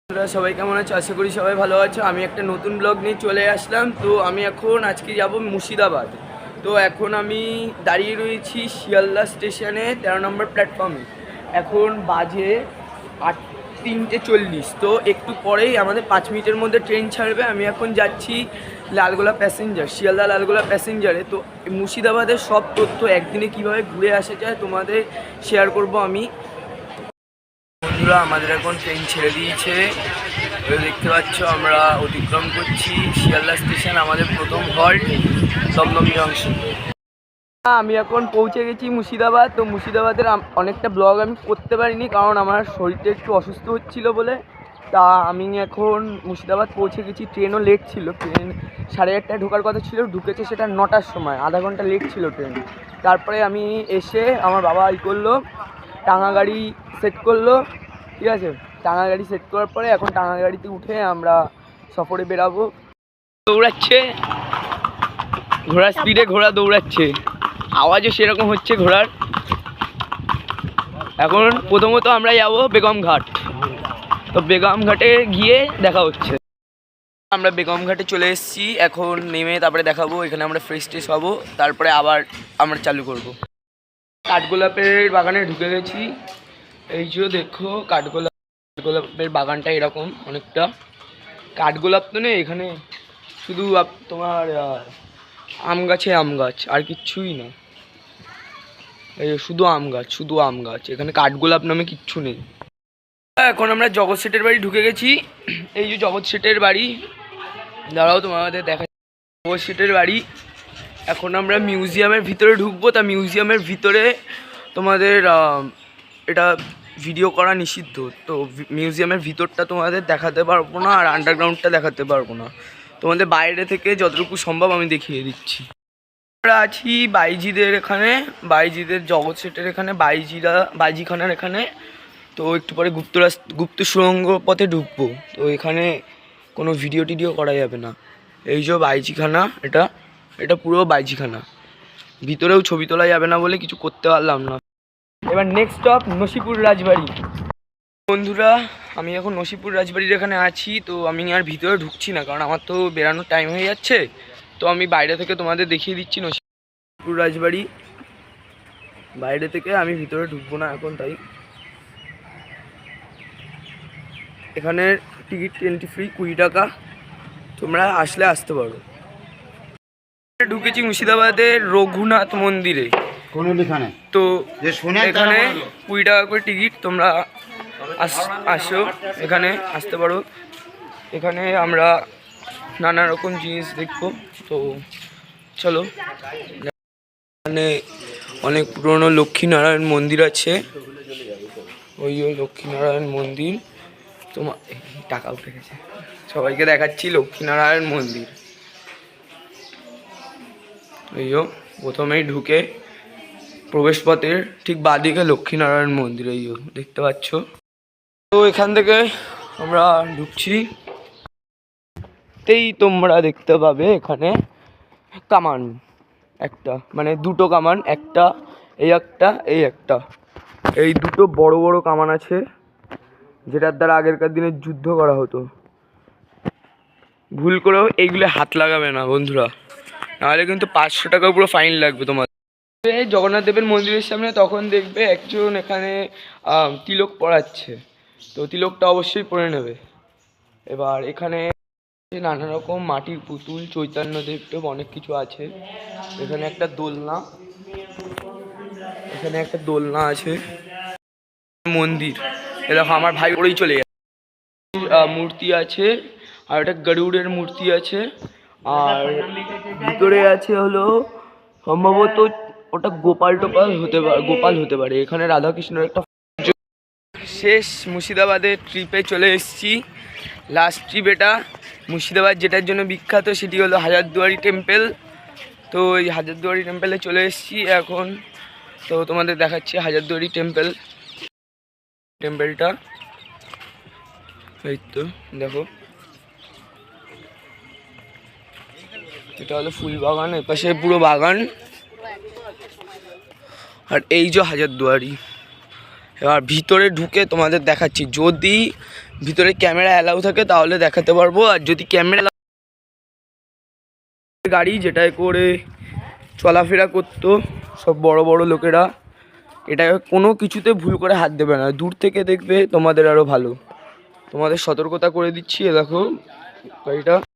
তোমরা সবাই কেমন আছো? আশা করি সবাই ভালো আছো। আমি একটা নতুন ব্লগ নিয়ে চলে আসলাম। তো আমি এখন আজকে যাব মুর্শিদাবাদ। তো এখন আমি দাঁড়িয়ে রয়েছি শিয়ালদা স্টেশনে 13 নম্বর প্ল্যাটফর্মে। এখন বাজে 3:40। তো একটু পরেই আমাদের 5 মিনিটের মধ্যে ট্রেন ছাড়বে। আমি এখন যাচ্ছি লালগোলা প্যাসেঞ্জার, শিয়ালদা লালগোলা প্যাসেঞ্জারে। তো মুর্শিদাবাদের সব তথ্য একদিনে কিভাবে ঘুরে আসা যায় তোমাদের শেয়ার করব আমি। বন্ধুরা, আমাদের এখন ট্রেন ছেড়ে দিয়েছে। দেখতে পাচ্ছ আমরা অতিক্রম করছি শিয়ালদা স্টেশন, আমাদের প্রথম হল্ট দমদম জংশন। আমি এখন পৌঁছে গেছি মুর্শিদাবাদ। তো মুর্শিদাবাদের অনেকটা ব্লগ আমি করতে পারিনি, কারণ আমার শরীরটা একটু অসুস্থ হচ্ছিলো বলে। তা আমি এখন মুর্শিদাবাদ পৌঁছে গেছি। ট্রেনও লেট ছিল, ট্রেন 8:30টায় ঢোকার কথা ছিল, ঢুকেছে সেটা 9টার সময়, আধা ঘন্টা লেট ছিল ট্রেন। তারপরে আমি এসে আমার বাবা করলো টাঙা গাড়ি সেট করলো, ঠিক আছে। টাঙা গাড়ি সেট করার পরে এখন টাঙা গাড়িতে উঠে আমরা সফরে বেরাবো। দৌড়াচ্ছে ঘোড়ার স্পিডে, ঘোড়া দৌড়াচ্ছে, আওয়াজও সেরকম হচ্ছে ঘোড়ার। এখন প্রথমত আমরা যাবো বেগম ঘাট। তো বেগম ঘাটে গিয়ে দেখা হচ্ছে। আমরা বেগম ঘাটে চলে এসেছি, এখন নেমে তারপরে দেখাবো। এখানে আমরা ফ্রেশ ট্রেশ হবো, তারপরে আবার আমরা চালু করব। কাঠগোলাপের বাগানে ঢুকে গেছি। এই যে দেখো কাঠগোলাপের বাগানটা এরকম অনেকটা। কাঠগোলাপ তো নেই এখানে, শুধু তোমার আম গাছে আম গাছ, আর কিচ্ছুই না। এই শুধু আম গাছ, শুধু আম গাছ, এখানে কাঠগোলাপ নামে কিচ্ছু নেই। এখন আমরা জগৎ শেঠের বাড়ি ঢুকে গেছি। এই যে জগৎ শেঠের বাড়ি, দাঁড়াও তোমাদের দেখা। জগৎ শেঠের বাড়ি। এখন আমরা মিউজিয়ামের ভিতরে ঢুকবো। তা মিউজিয়ামের ভিতরে তোমাদের এটা ভিডিও করা নিষিদ্ধ। তো মিউজিয়ামের ভিতরটা তোমাদের দেখাতে পারবো না, আর আন্ডারগ্রাউন্ডটা দেখাতে পারবো না। তোমাদের বাইরে থেকে যতটুকু সম্ভব আমি দেখিয়ে দিচ্ছি। আমরা আছি বাইজিদের এখানে, বাইজিদের জগৎ শেঠের এখানে, বাইজিখানার এখানে। তো একটু পরে গুপ্ত সুড়ঙ্গ পথে ঢুকবো। তো এখানে কোনো ভিডিও টিডিও করা যাবে না। এই যে বাইজিখানা, এটা পুরো বাইজিখানা। ভিতরেও ছবি তোলা যাবে না বলে কিছু করতে পারলাম না। এবার নেক্সট স্টপ নসিপুর রাজবাড়ি। বন্ধুরা, আমি এখন নসিপুর রাজবাড়ির এখানে আছি। তো আমি আর ভিতরে ঢুকছি না, কারণ আমার তো বেরানোর টাইম হয়ে যাচ্ছে। তো আমি বাইরে থেকে তোমাদের দেখিয়ে দিচ্ছি নসিপুর রাজবাড়ি বাইরে থেকে। আমি ভিতরে ঢুকবো না এখন, তাই। এখানে টিকিট এন্ট্রি ফ্রি 20 টাকা, তোমরা আসলে আসতে পারো। ঢুকেছি মুর্শিদাবাদের রঘুনাথ মন্দিরে। তো এখানে 20 টাকা করে টিকিট, তোমরা আসো, এখানে আসতে পারো। এখানে আমরা নানা রকম জিনিস দেখবো। তো চলো। এখানে অনেক পুরনো লক্ষ্মীনারায়ণ মন্দির আছে। ওই লক্ষ্মীনারায়ণ মন্দির। তোমার টাকা উঠে গেছে, সবাইকে দেখাচ্ছি লক্ষ্মীনারায়ণ মন্দির। এই প্রথমেই ঢুকে প্রবেশপথের ঠিক বাঁদিকে লক্ষ্মীনারায়ণ মন্দির, এই দেখতে পাচ্ছ। তো এখান থেকে আমরা ঢুকছি, তোমরা দেখতে পাবে এখানে কামান একটা, মানে দুটো কামান, একটা এই একটা, এই দুটো বড় বড় কামান আছে, যেটার দ্বারা আগেরকার দিনে যুদ্ধ করা হতো। ভুল করেও এইগুলো হাত লাগাবে না বন্ধুরা, নাহলে কিন্তু 500 টাকা পুরো ফাইন লাগবে তোমার। জগন্নাথ দেবের মন্দিরের সামনে তখন দেখবে একজন এখানে তিলক পড়াচ্ছে। তো তিলকটা অবশ্যই পরে নেবে। এবার এখানে নানা রকম মাটির পুতুল, চৈতন্যদেব অনেক কিছু আছে। এখানে একটা দোলনা আছে। মন্দির দেখো, আমার ভাই ওরেই চলে যায়। মূর্তি আছে, আর একটা গরুড়ের মূর্তি আছে। আর ভিতরে আছে হলো সম্ভবত ওটা গোপাল হতে পারে। এখানে রাধাকৃষ্ণের একটা। শেষ মুর্শিদাবাদের ট্রিপে চলে এসেছি, লাস্ট ট্রিপ এটা। মুর্শিদাবাদ যেটার জন্য বিখ্যাত সেটি হলো হাজারদুয়ারি টেম্পল। তো এই হাজারদুয়ারি টেম্পলে চলে এসেছি এখন। তো তোমাদের দেখাচ্ছি হাজারদুয়ারি টেম্পলটা। এই তো দেখো, এটা হলো ফুল বাগান, এর পাশে পুরো বাগান। আর এই যে হাজারদুয়ারি। এবার ভিতরে ঢুকে তোমাদের দেখাচ্ছি। যদি ভিতরে ক্যামেরা অ্যালাউ থাকে তাহলে দেখাতে পারবো, আর যদি ক্যামেরা গাড়ি যেটায় করে চলাফেরা করতো সব বড় বড় লোকেরা, এটা কোনো কিছুতে ভুল করে হাত দেবে না, দূর থেকে দেখবে তোমাদের আরও ভালো, তোমাদের সতর্কতা করে দিচ্ছি। এ দেখো গাড়িটা।